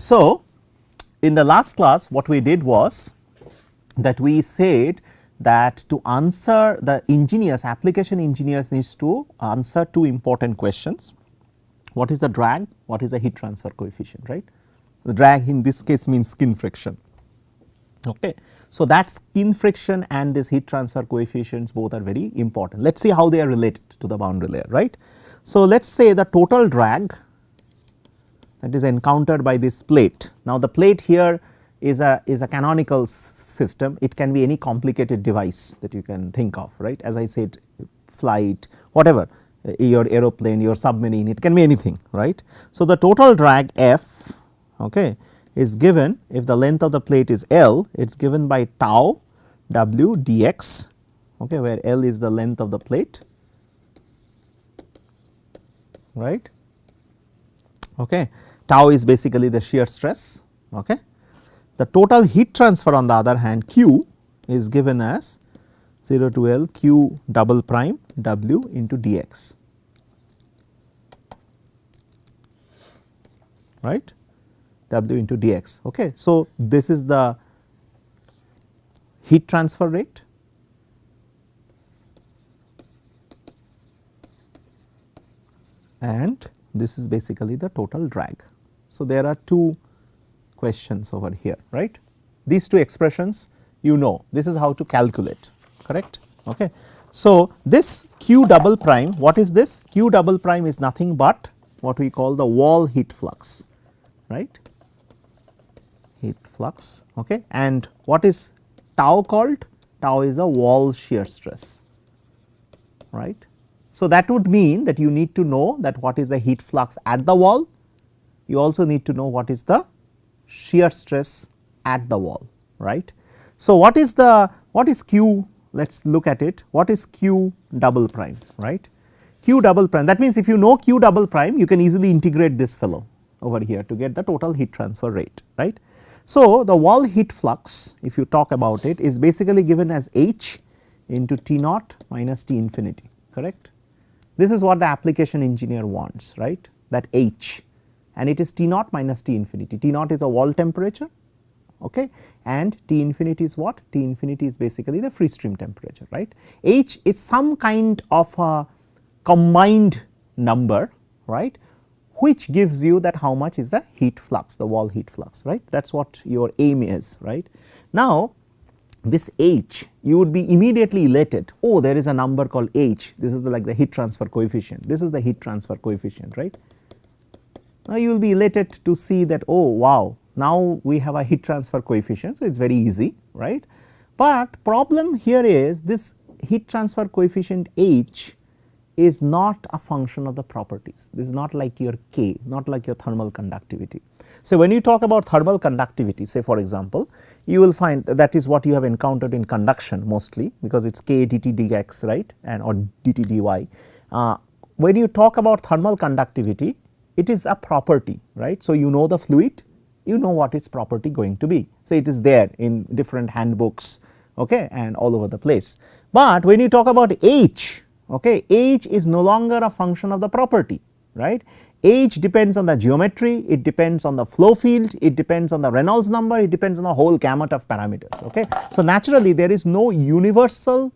So, in the last class what we did was that we said that to answer, the engineers, application engineers needs to answer two important questions. What is the drag, what is the heat transfer coefficient, right. The drag in this case means skin friction. Okay. So, that skin friction and this heat transfer coefficients both are very important. Let us see how they are related to the boundary layer, right. So, let us say the total drag that is encountered by this plate. Now, the plate here is a canonical system, it can be any complicated device that you can think of, right. As I said, flight, whatever, your aeroplane, your submarine, it can be anything, right. So, the total drag F, okay, is given, if the length of the plate is L, it is given by tau W dx, okay, where L is the length of the plate, right. Okay. Tau is basically the shear stress. Okay. The total heat transfer on the other hand, Q, is given as 0 to L Q double prime W into dx, right, W into dx. Okay. So, this is the heat transfer rate, and this is basically the total drag. So, there are two questions over here, right. These two expressions you know, this is how to calculate, correct. Okay. So, this Q double prime, what is this? Q double prime is nothing but what we call the wall heat flux, right, heat flux. Okay. And what is tau called? Tau is a wall shear stress, right. So, that would mean that you need to know that what is the heat flux at the wall, you also need to know what is the shear stress at the wall, right. So, what is Q, let us look at it, what is Q double prime, right. Q double prime, that means if you know Q double prime, you can easily integrate this fellow over here to get the total heat transfer rate, right. So, the wall heat flux, if you talk about it, is basically given as H into T naught minus T infinity, correct. This is what the application engineer wants, right, that H, and it is T naught minus T infinity. T naught is a wall temperature, okay, and T infinity is what? T infinity is basically the free stream temperature, right. H is some kind of a combined number, right, which gives you that how much is the heat flux, the wall heat flux, right, that is what your aim is, right. Now, this H, you would be immediately elated, oh, there is a number called H, this is like the heat transfer coefficient, this is the heat transfer coefficient, right. Now, you will be elated to see that, oh wow, now we have a heat transfer coefficient, so it is very easy, right. But problem here is this heat transfer coefficient H is not a function of the properties, this is not like your K, not like your thermal conductivity. So, when you talk about thermal conductivity, say for example, you will find that is what you have encountered in conduction mostly, because it is K dt dx, right, and or dt dy. When you talk about thermal conductivity, it is a property, right. So, you know the fluid, you know what its property going to be. So, it is there in different handbooks, okay, and all over the place. But when you talk about H, okay, H is no longer a function of the property, right. H depends on the geometry, it depends on the flow field, it depends on the Reynolds number, it depends on the whole gamut of parameters, okay. So, naturally there is no universal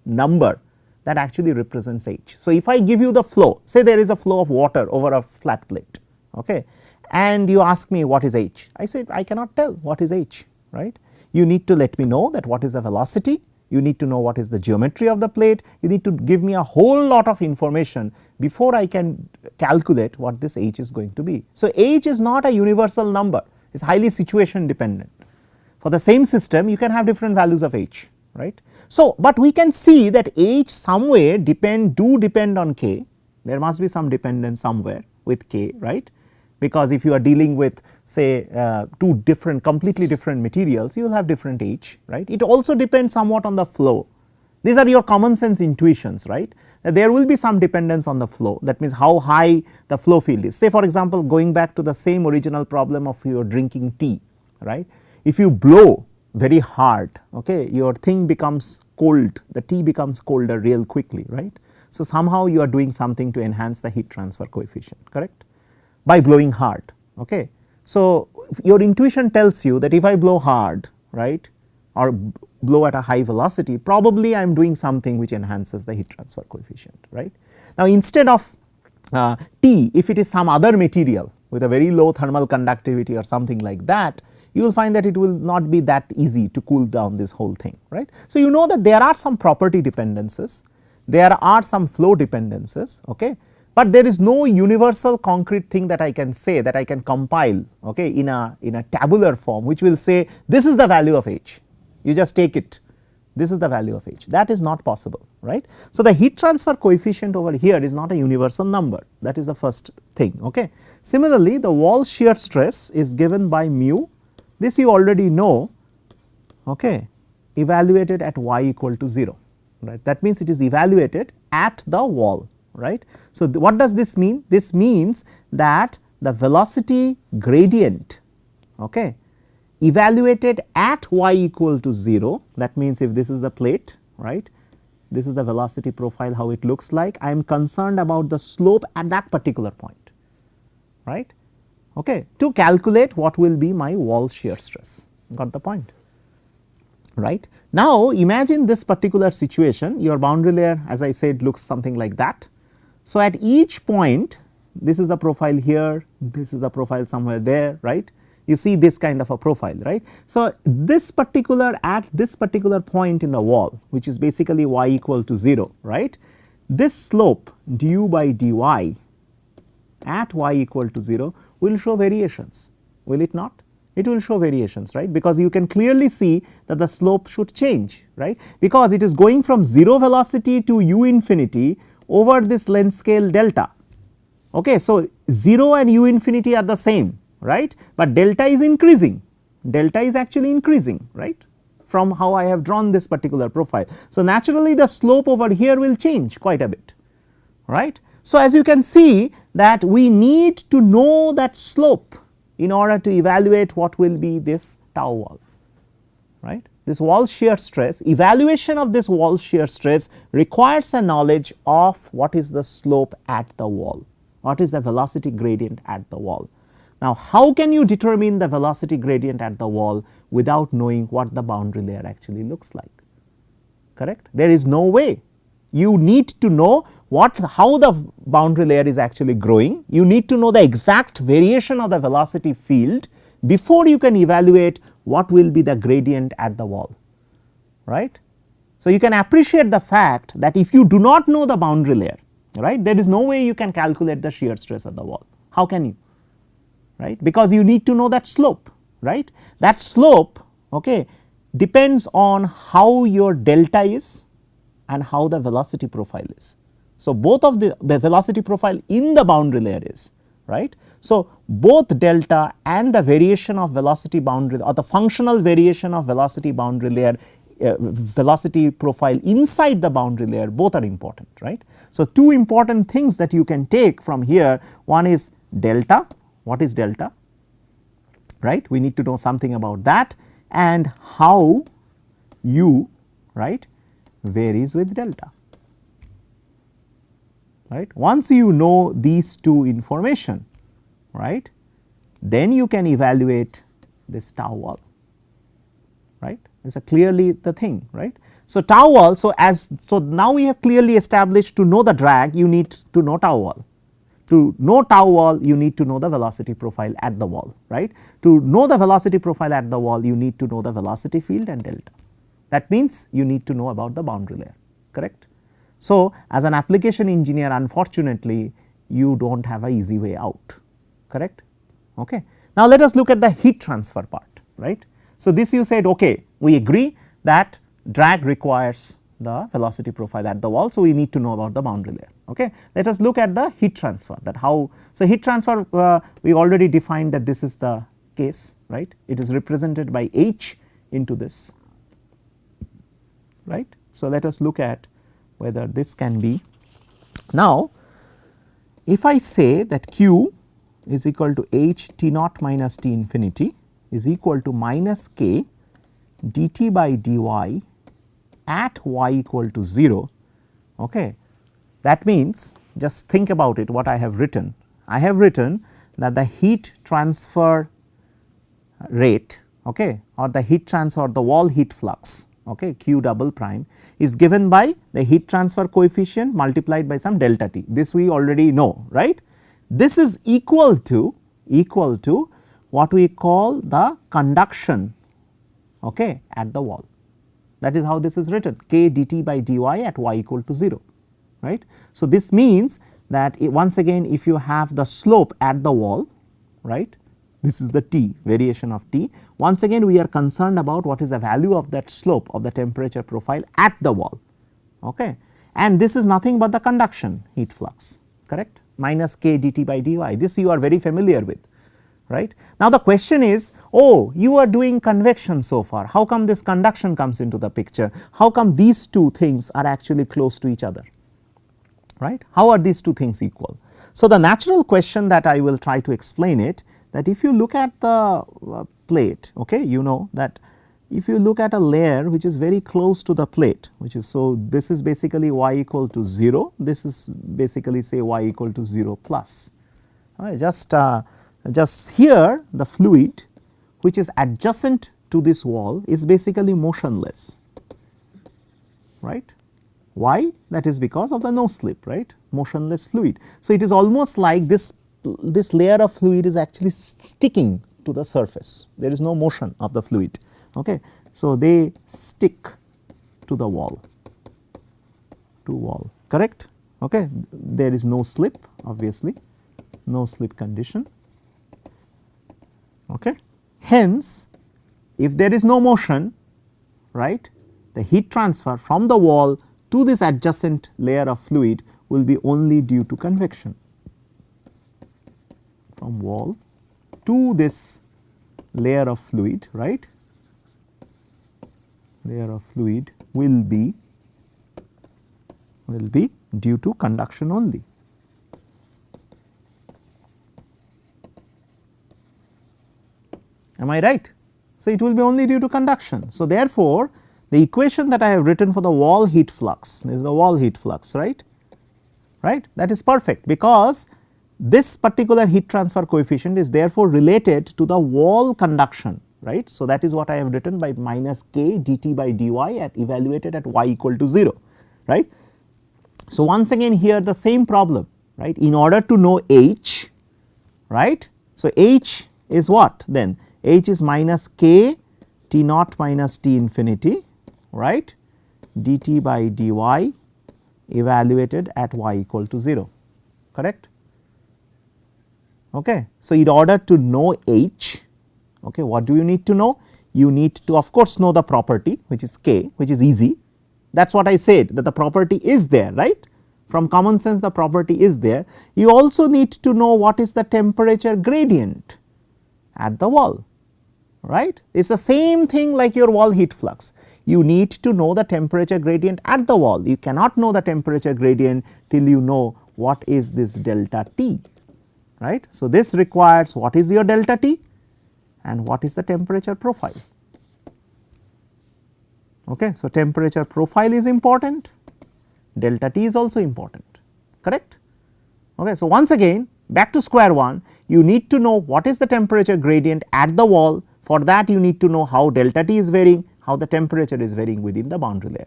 number that actually represents H. So, if I give you the flow, say there is a flow of water over a flat plate, okay, and you ask me what is H, I said I cannot tell what is H, right. You need to let me know that what is the velocity, you need to know what is the geometry of the plate, you need to give me a whole lot of information before I can calculate what this H is going to be. So, H is not a universal number, it is highly situation dependent. For the same system you can have different values of H, right. So, but we can see that H somewhere depend on K, there must be some dependence somewhere with K, right, because if you are dealing with say two different completely different materials, you will have different H, right. It also depends somewhat on the flow, these are your common sense intuitions, right, that there will be some dependence on the flow, that means how high the flow field is. Say for example, going back to the same original problem of your drinking tea, right, if you blow very hard, okay, your thing becomes cold, the tea becomes colder real quickly, right. So, somehow you are doing something to enhance the heat transfer coefficient, correct, by blowing hard, okay. So, your intuition tells you that if I blow hard, right, or blow at a high velocity, probably I am doing something which enhances the heat transfer coefficient, right. Now, instead of T, if it is some other material with a very low thermal conductivity or something like that, you will find that it will not be that easy to cool down this whole thing, right. So, you know that there are some property dependencies, there are some flow dependencies, okay, but there is no universal concrete thing that I can say, that I can compile, okay, in a tabular form, which will say this is the value of H, you just take it, this is the value of H, that is not possible, right. So, the heat transfer coefficient over here is not a universal number, that is the first thing, okay. Similarly, the wall shear stress is given by mu, this you already know, okay, evaluated at y equal to 0, right. That means it is evaluated at the wall, right. So, what does this mean? This means that the velocity gradient, okay, evaluated at y equal to 0, that means if this is the plate, right, this is the velocity profile, how it looks like, I am concerned about the slope at that particular point, right, okay, to calculate what will be my wall shear stress, got the point, right. Now, imagine this particular situation, your boundary layer, as I said, looks something like that. So, at each point, this is the profile here, this is the profile somewhere there, right, you see this kind of a profile, right. So, this particular, at this particular point in the wall, which is basically y equal to 0, right, this slope du by dy at y equal to 0 will show variations, will it not? It will show variations, right, because you can clearly see that the slope should change, right, because it is going from 0 velocity to u infinity over this length scale delta, okay. So, 0 and u infinity are the same, right, but delta is increasing, delta is actually increasing, right, from how I have drawn this particular profile. So, naturally the slope over here will change quite a bit, right. So, as you can see that we need to know that slope in order to evaluate what will be this tau wall, right. This wall shear stress, evaluation of this wall shear stress requires a knowledge of what is the slope at the wall, what is the velocity gradient at the wall. Now, how can you determine the velocity gradient at the wall without knowing what the boundary layer actually looks like, correct? There is no way. You need to know how the boundary layer is actually growing, you need to know the exact variation of the velocity field before you can evaluate what will be the gradient at the wall, right. So, you can appreciate the fact that if you do not know the boundary layer, right, there is no way you can calculate the shear stress at the wall, how can you, right, because you need to know that slope, right. That slope, okay, depends on how your delta is and how the velocity profile is. So, both of the velocity profile in the boundary layer is, right. So, both delta and the variation of velocity boundary or the functional variation of velocity boundary layer velocity profile inside the boundary layer, both are important, right. So, two important things that you can take from here, one is delta, what is delta, right, we need to know something about that, and how u, right, varies with delta, right. Once you know these two information, right, then you can evaluate this tau wall, right, it is clearly the thing, right. So, tau wall, so now we have clearly established, to know the drag you need to know tau wall, to know tau wall you need to know the velocity profile at the wall, right. To know the velocity profile at the wall you need to know the velocity field and delta, that means you need to know about the boundary layer, correct. So, as an application engineer, unfortunately you do not have a easy way out, correct. Okay. Now, let us look at the heat transfer part, right. So, this you said, okay, we agree that drag requires the velocity profile at the wall. So, we need to know about the boundary layer. Okay. Let us look at the heat transfer, that how. So, heat transfer we already defined that this is the case, right, it is represented by H into this, right. So, let us look at whether this can be. Now, if I say that Q is equal to H T naught minus T infinity is equal to minus K dt by dy at y equal to 0, okay. That means, just think about it, what I have written. I have written that the heat transfer rate, okay, or the heat transfer or the wall heat flux, okay, Q double prime is given by the heat transfer coefficient multiplied by some delta T. This we already know, right. This is equal to what we call the conduction, okay, at the wall. That is how this is written, K dt by dy at y equal to 0, right. So, this means that once again if you have the slope at the wall, right, this is the T, variation of T. Once again we are concerned about what is the value of that slope of the temperature profile at the wall, okay, and this is nothing but the conduction heat flux, correct, minus K dt by dy. This you are very familiar with, right. Now, the question is, oh, you are doing convection so far, how come this conduction comes into the picture, how come these two things are actually close to each other, right, how are these two things equal. So, the natural question that I will try to explain it, that if you look at the plate, okay, you know that if you look at a layer which is very close to the plate, which is, so this is basically y equal to 0, this is basically say y equal to 0 plus, right. Just here the fluid which is adjacent to this wall is basically motionless, right. Why? That is because of the no slip, right, motionless fluid. So, it is almost like this layer of fluid is actually sticking to the surface, there is no motion of the fluid, okay. So, they stick to the wall, correct, okay. There is no slip, obviously no slip condition, okay. Hence, if there is no motion, right, the heat transfer from the wall to this adjacent layer of fluid will be only due to convection, from wall to this layer of fluid, right, layer of fluid will be due to conduction only. Am I right? So, it will be only due to conduction. So, therefore, the equation that I have written for the wall heat flux, this is the wall heat flux, right, that is perfect, because this particular heat transfer coefficient is therefore related to the wall conduction, right. So, that is what I have written by minus K dt by dy at evaluated at y equal to 0, right. So, once again here the same problem, right, in order to know H, right. So, H is what then? H is minus K T naught minus T infinity, right, dt by dy evaluated at y equal to 0, correct. Okay. So, in order to know H, okay, what do you need to know? You need to of course know the property which is K, which is easy, that is what I said, that the property is there, right, from common sense the property is there. You also need to know what is the temperature gradient at the wall, right. It is the same thing like your wall heat flux, you need to know the temperature gradient at the wall. You cannot know the temperature gradient till you know what is this delta T, right. So, this requires what is your delta T and what is the temperature profile. Okay. So, temperature profile is important, delta T is also important, correct. Okay. So, once again back to square one, you need to know what is the temperature gradient at the wall. For that you need to know how delta T is varying, how the temperature is varying within the boundary layer.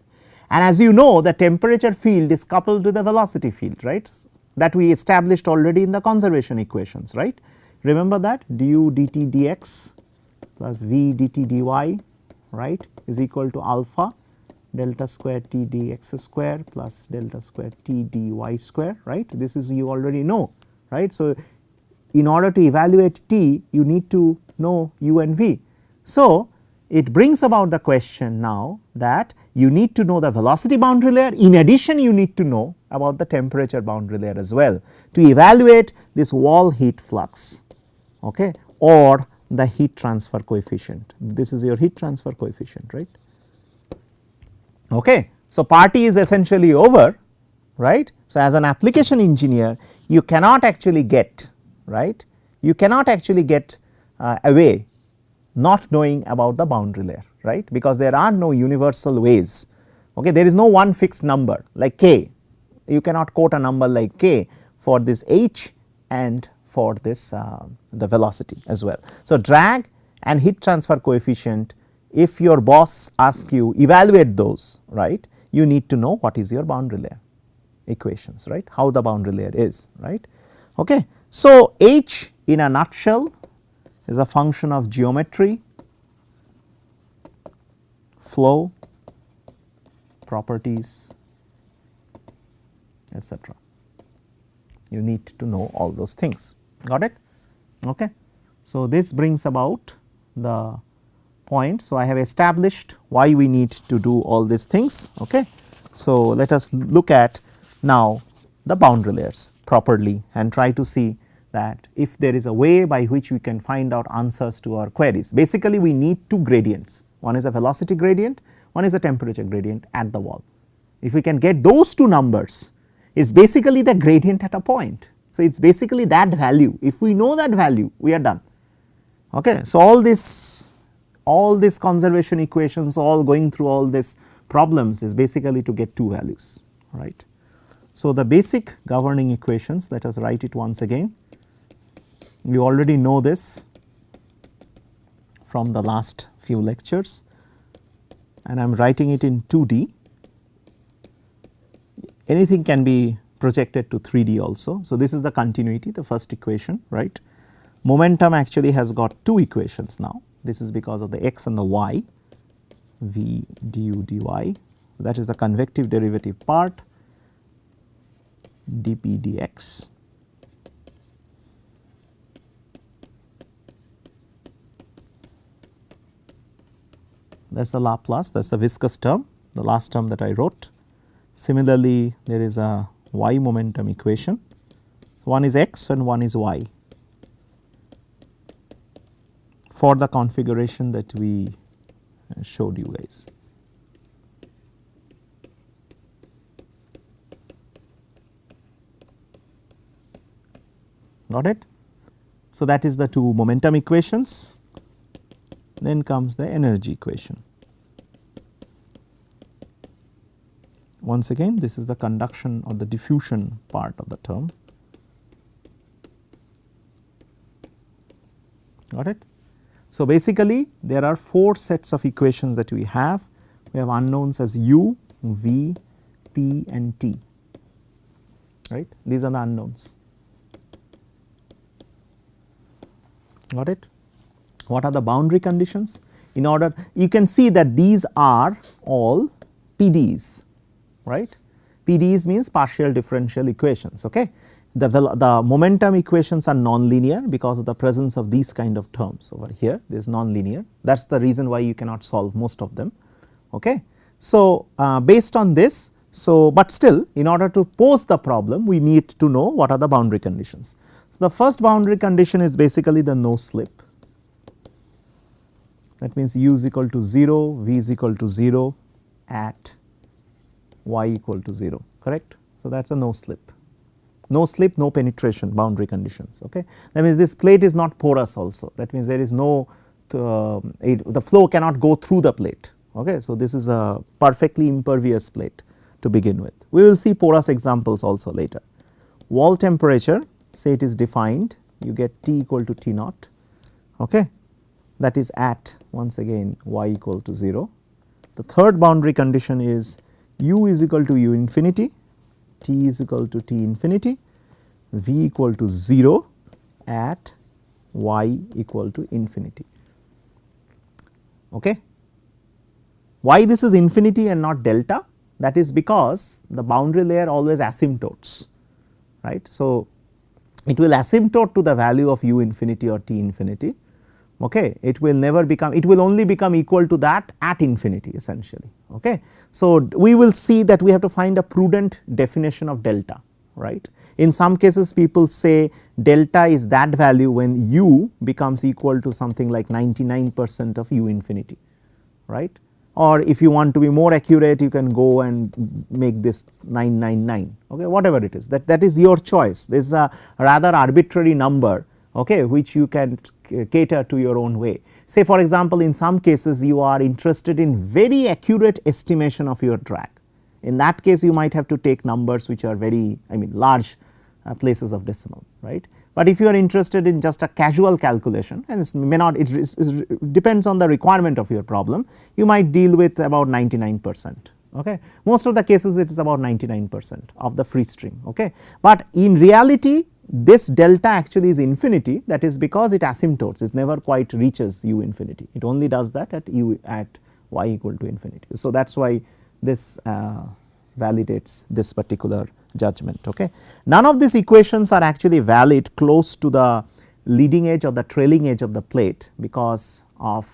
And as you know, the temperature field is coupled with the velocity field, right, that we established already in the conservation equations, right. Remember that du dt dx plus v dt dy, right, is equal to alpha delta square t dx square plus delta square t dy square, right. This is you already know, right. So, in order to evaluate T, you need to know U and V. So, it brings about the question now that you need to know the velocity boundary layer, in addition you need to know about the temperature boundary layer as well to evaluate this wall heat flux, okay, or the heat transfer coefficient. This is your heat transfer coefficient, right. Okay. So, party is essentially over, right. So, as an application engineer you cannot actually get, right, you cannot actually get away not knowing about the boundary layer, right, because there are no universal ways, okay. There is no one fixed number like K, you cannot quote a number like K for this H and for this the velocity as well. So, drag and heat transfer coefficient, if your boss asks you evaluate those, right, you need to know what is your boundary layer equations, right, how the boundary layer is, right. Okay. So, H in a nutshell is a function of geometry, flow, properties, etc. You need to know all those things, got it. Okay. So, this brings about the point. So, I have established why we need to do all these things. Okay. So, let us look at now the boundary layers properly and try to see that if there is a way by which we can find out answers to our queries. Basically, we need two gradients, one is a velocity gradient, one is a temperature gradient at the wall. If we can get those two numbers, it is basically the gradient at a point. So, it is basically that value. If we know that value, we are done. Okay. So, all these conservation equations, all going through all these problems is basically to get two values, right. So, the basic governing equations, let us write it once again. We already know this from the last few lectures, and I am writing it in 2D. Anything can be projected to 3D also. So, this is the continuity, the first equation, right. Momentum actually has got two equations now. This is because of the x and the y, v du dy. So, that is the convective derivative part, dp dx. That is the Laplace, that is the viscous term, the last term that I wrote. Similarly, there is a y momentum equation, one is x and one is y for the configuration that we showed you guys. Got it? So, that is the two momentum equations. Then comes the energy equation. Once again, this is the conduction or the diffusion part of the term. Got it? So, basically there are four sets of equations that we have. We have unknowns as u, v, p and t, right. These are the unknowns. Got it? What are the boundary conditions? In order, you can see that these are all PDEs, right. PDEs means partial differential equations. Okay. The momentum equations are nonlinear because of the presence of these kind of terms over here. This is nonlinear. That is the reason why you cannot solve most of them. Okay. So, based on this, so but still, in order to pose the problem, we need to know what are the boundary conditions. So, the first boundary condition is basically the no slip. That means u is equal to 0, v is equal to 0 at y equal to 0, correct. So, that is a no slip. No slip, no penetration boundary conditions. Okay. That means this plate is not porous also, that means there is no the flow cannot go through the plate. Okay. So, this is a perfectly impervious plate to begin with. We will see porous examples also later. Wall temperature, say it is defined, you get T equal to T naught, okay. That is at once again y equal to 0. The third boundary condition is u is equal to u infinity, t is equal to t infinity, v equal to 0 at y equal to infinity. Okay. Why this is infinity and not delta? That is because the boundary layer always asymptotes, right. So, it will asymptote to the value of u infinity or t infinity. Okay. It will never become, it will only become equal to that at infinity essentially. Okay. So, we will see that we have to find a prudent definition of delta, right. In some cases people say delta is that value when u becomes equal to something like 99% of u infinity, right. Or if you want to be more accurate, you can go and make this 999, okay, whatever it is, that is your choice. This is a rather arbitrary number, okay, which you can cater to your own way. Say for example, in some cases you are interested in very accurate estimation of your drag. In that case you might have to take numbers which are very, I mean, large places of decimal, right. But if you are interested in just a casual calculation, and it may not, it depends on the requirement of your problem, you might deal with about 99%. Okay. Most of the cases it is about 99% of the free stream. Okay. But in reality this delta actually is infinity, that is because it asymptotes, it never quite reaches u infinity, it only does that at y equal to infinity. So that is why this validates this particular judgment. Okay. None of these equations are actually valid close to the leading edge or the trailing edge of the plate, because of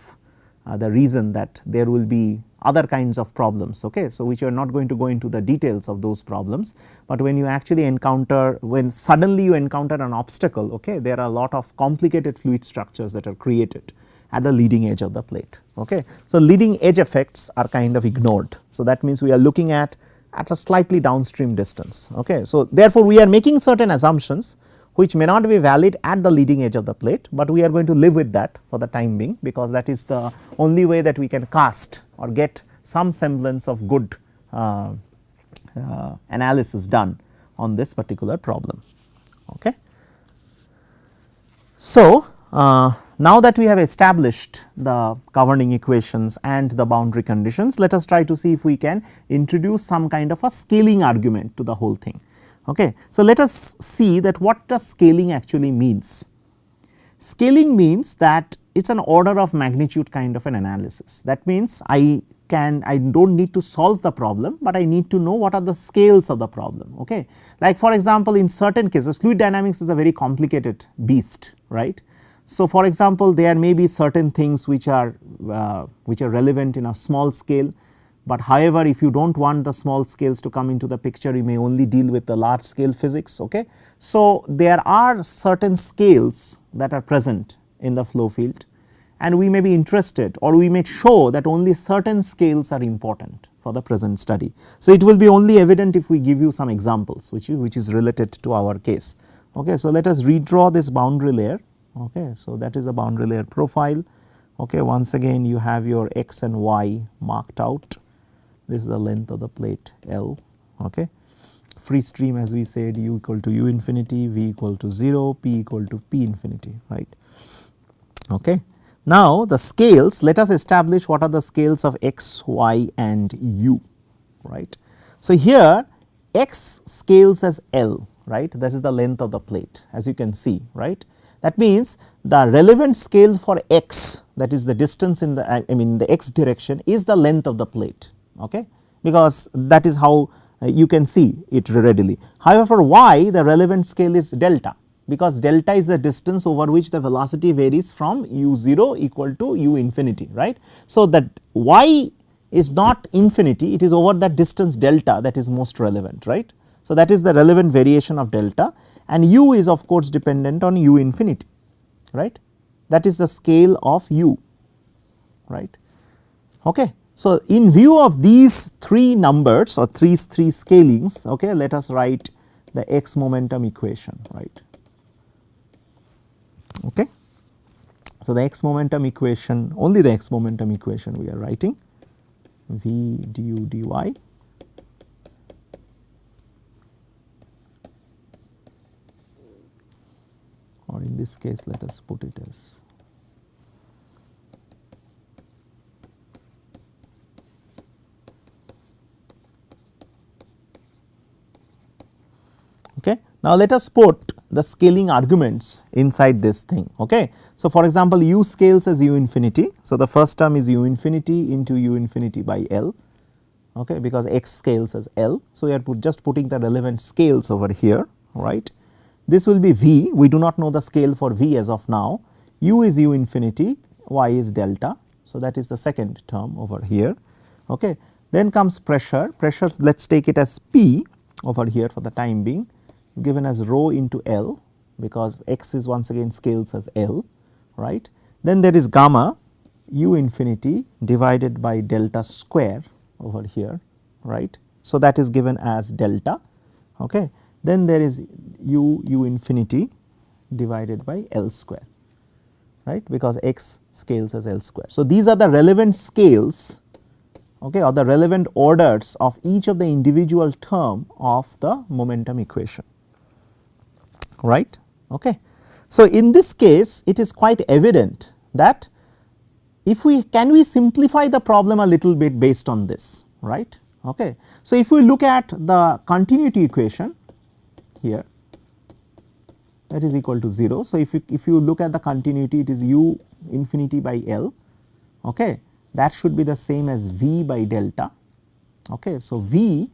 the reason that there will be other kinds of problems. Okay. So, which you are not going to go into the details of those problems, but when you actually encounter, when suddenly you encounter an obstacle, okay, there are a lot of complicated fluid structures that are created at the leading edge of the plate. Okay. So, leading edge effects are kind of ignored. So, that means we are looking at a slightly downstream distance. Okay. So, therefore, we are making certain assumptions which may not be valid at the leading edge of the plate, but we are going to live with that for the time being, because that is the only way that we can cast or get some semblance of good analysis done on this particular problem. Okay. So, now that we have established the governing equations and the boundary conditions, let us try to see if we can introduce some kind of a scaling argument to the whole thing. Okay. So, let us see that what does scaling actually means. Scaling means that it is an order of magnitude kind of an analysis. That means I do not need to solve the problem, but I need to know what are the scales of the problem. Okay. Like for example, in certain cases fluid dynamics is a very complicated beast, right. So, for example, there may be certain things which are relevant in a small scale, but however, if you do not want the small scales to come into the picture, you may only deal with the large scale physics. Okay. So, there are certain scales that are present in the flow field, and we may be interested, or we may show that only certain scales are important for the present study. So, it will be only evident if we give you some examples which is related to our case. Okay. So, let us redraw this boundary layer. Okay. So, that is the boundary layer profile. Okay. Once again you have your x and y marked out. This is the length of the plate L. Okay. Free stream, as we said, u equal to u infinity, v equal to 0, p equal to p infinity, right. Okay. Now, the scales, let us establish what are the scales of x, y and u, right. So, here x scales as L, right, this is the length of the plate, as you can see, right. That means the relevant scale for x, that is the distance in the the x direction, is the length of the plate. Okay, because that is how you can see it readily. However, for y the relevant scale is delta, because delta is the distance over which the velocity varies from u0 equal to u infinity, right. So, that y is not infinity, it is over that distance delta that is most relevant, right. So, that is the relevant variation of delta, and u is of course dependent on u infinity, right, that is the scale of u, right. Okay. So, in view of these three numbers or three scalings, okay, let us write the x momentum equation, right. Okay. So, the x momentum equation, only the x momentum equation we are writing, v du dy, or in this case let us put it as okay. Now, let us put the scaling arguments inside this thing. Okay. So, for example, u scales as u infinity. So, the first term is u infinity into u infinity by L, okay, because x scales as L. So, we are just putting the relevant scales over here, right. This will be v, we do not know the scale for v as of now, u is u infinity, y is delta. So, that is the second term over here. Okay. Then comes pressure, let us take it as P over here for the time being, given as rho into L, because x is once again scales as L, right. Then there is gamma u infinity divided by delta square over here, right. So, that is given as delta. Okay. Then there is u infinity divided by L square, right, because x scales as L square. So, these are the relevant scales, okay, or the relevant orders of each of the individual term of the momentum equation, right. Okay. So, in this case it is quite evident that if we can we simplify the problem a little bit based on this, right. Okay. So, if we look at the continuity equation here, that is equal to 0. So, if you look at the continuity, it is u infinity by L, okay. That should be the same as V by delta. Okay. So, V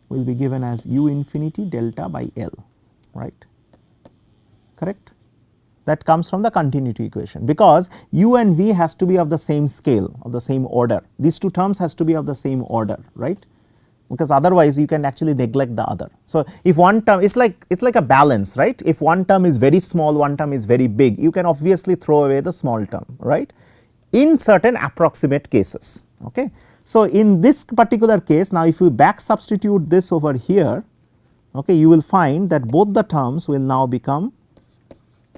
will be given as u infinity delta by L, right, correct. That comes from the continuity equation, because u and v has to be of the same scale, of the same order. These two terms has to be of the same order, right, because otherwise you can actually neglect the other. So, if one term is like a balance, right, if one term is very small, one term is very big, you can obviously throw away the small term, right, in certain approximate cases. Okay. So, in this particular case, now if you back substitute this over here, okay, you will find that both the terms will now become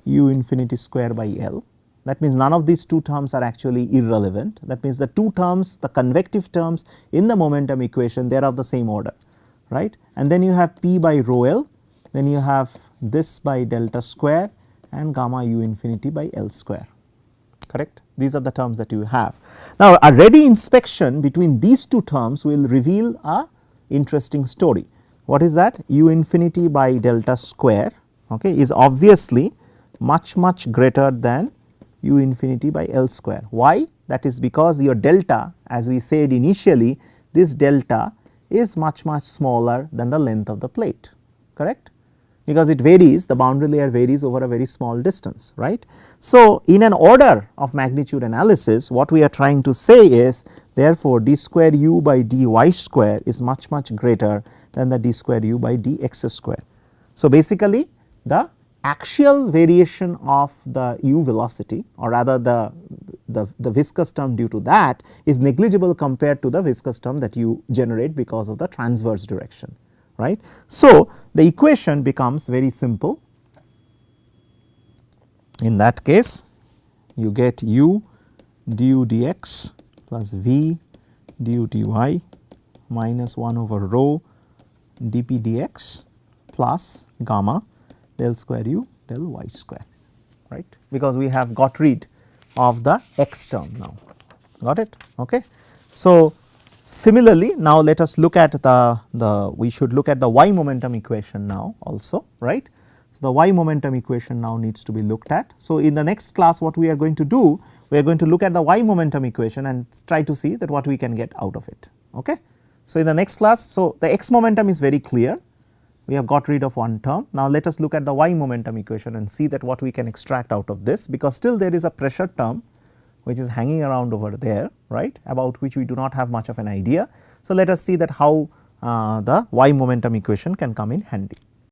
u infinity square by L. That means none of these two terms are actually irrelevant. That means the two terms, the convective terms in the momentum equation, they are of the same order, right. And then you have P by rho L, then you have this by delta square and gamma u infinity by L square, correct. These are the terms that you have. Now, a ready inspection between these two terms will reveal a interesting story. What is that? U infinity by delta square, okay, is obviously much greater than u infinity by L square. Why? That is because your delta, as we said initially, this delta is much smaller than the length of the plate, correct, because it varies, the boundary layer varies over a very small distance, right. So, in an order of magnitude analysis, what we are trying to say is, therefore, d square u by dy square is much greater than the d square u by dx square. So, basically the axial variation of the u velocity, or rather the viscous term due to that, is negligible compared to the viscous term that you generate because of the transverse direction, right. So, the equation becomes very simple. In that case, you get u du dx plus v du dy minus 1 over rho dp dx plus gamma del square u del y square, right, because we have got rid of the x term now, got it. Okay. So, similarly, now let us look at we should look at the y momentum equation now also, right. So, the y momentum equation now needs to be looked at. So, in the next class what we are going to do, we are going to look at the y momentum equation and try to see that what we can get out of it. Okay. So, in the next class, so the x momentum is very clear, we have got rid of one term. Now, let us look at the y momentum equation and see that what we can extract out of this, because still there is a pressure term which is hanging around over there, right, about which we do not have much of an idea. So, let us see that how the y momentum equation can come in handy.